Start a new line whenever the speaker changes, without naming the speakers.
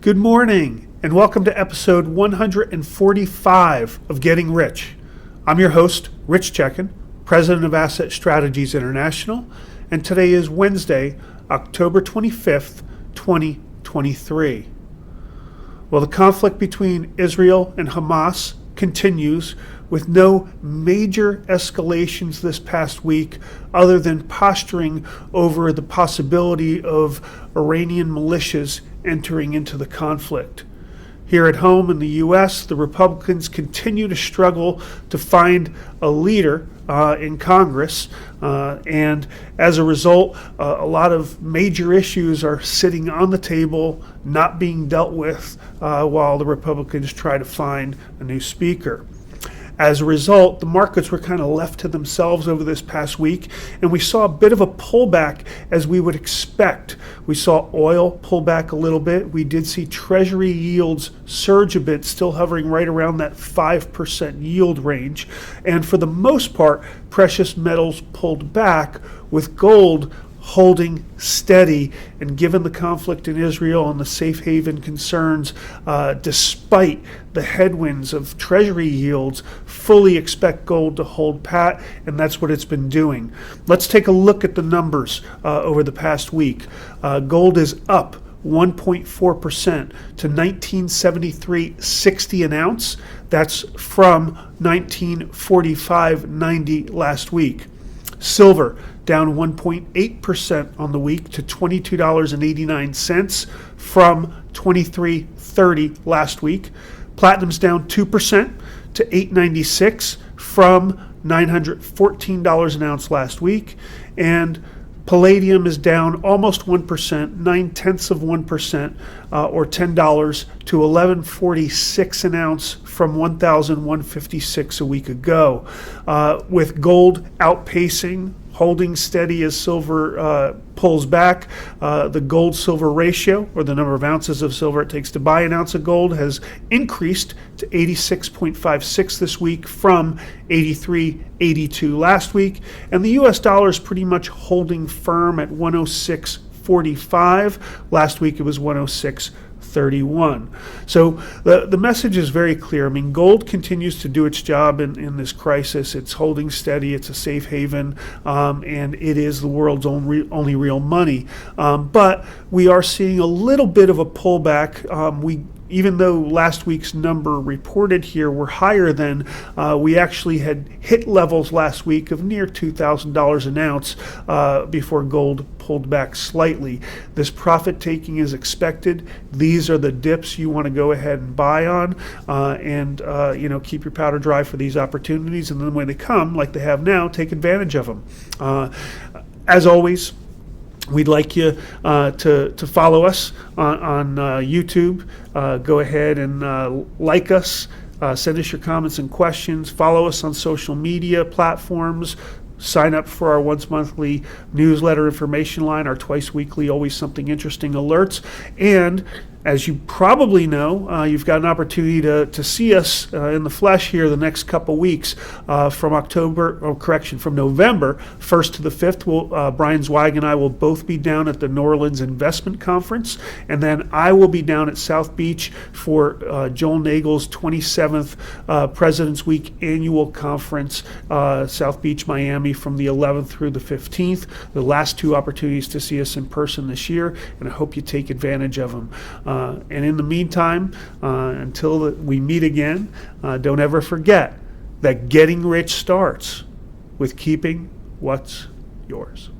Good morning, and welcome to episode 145 of Getting Rich. I'm your host, Rich Checkan, president of Asset Strategies International, and today is Wednesday, October 25th, 2023. Well, the conflict between Israel and Hamas continues with no major escalations this past week other than posturing over the possibility of Iranian militias entering into the conflict. Here at home in the U.S., the Republicans continue to struggle to find a leader in Congress, and as a result, a lot of major issues are sitting on the table, not being dealt with, while the Republicans try to find a new speaker. As a result, the markets were kind of left to themselves over this past week, and we saw a bit of a pullback as we would expect. We saw oil pull back a little bit. We did see Treasury yields surge a bit, still hovering right around that 5% yield range. And for the most part, precious metals pulled back, with gold holding steady. And given the conflict in Israel and the safe haven concerns, despite the headwinds of Treasury yields, fully expect gold to hold pat, and that's what it's been doing. Let's take a look at the numbers over the past week. Gold is up 1.4% to 1973.60 an ounce. That's from 1945.90 last week. Silver down 1.8% on the week to $22.89 from $23.30 last week. Platinum's down 2% to $8.96 from $914 an ounce last week. And palladium is down almost 1%, 0.9%, or $10 to $11.46 an ounce from $1,156 a week ago. With gold outpacing, holding steady as silver pulls back. The gold-silver ratio, or the number of ounces of silver it takes to buy an ounce of gold, has increased to 86.56 this week from 83.82 last week. And the U.S. dollar is pretty much holding firm at 106.45. Last week it was 106.31. So the message is very clear. I mean, gold continues to do its job in this crisis. It's holding steady. It's a safe haven, and it is the world's only real money. But we are seeing a little bit of a pullback. Even though last week's number reported here were higher than, we actually had hit levels last week of near $2,000 an ounce before gold pulled back slightly. This profit taking is expected. These are the dips you want to go ahead and buy on, and keep your powder dry for these opportunities. And then when they come, like they have now, take advantage of them. As always, we'd like you to follow us on YouTube. Go ahead and like us. Send us your comments and questions. Follow us on social media platforms. Sign up for our once monthly newsletter information line, our twice weekly Always Something Interesting alerts. And as you probably know, you've got an opportunity to see us in the flesh here the next couple weeks from November 1st to the 5th. Brian Zweig and I will both be down at the New Orleans Investment Conference, and then I will be down at South Beach for Joel Nagel's 27th President's Week annual conference, South Beach, Miami, from the 11th through the 15th. The last two opportunities to see us in person this year, and I hope you take advantage of them. And in the meantime, until we meet again, don't ever forget that getting rich starts with keeping what's yours.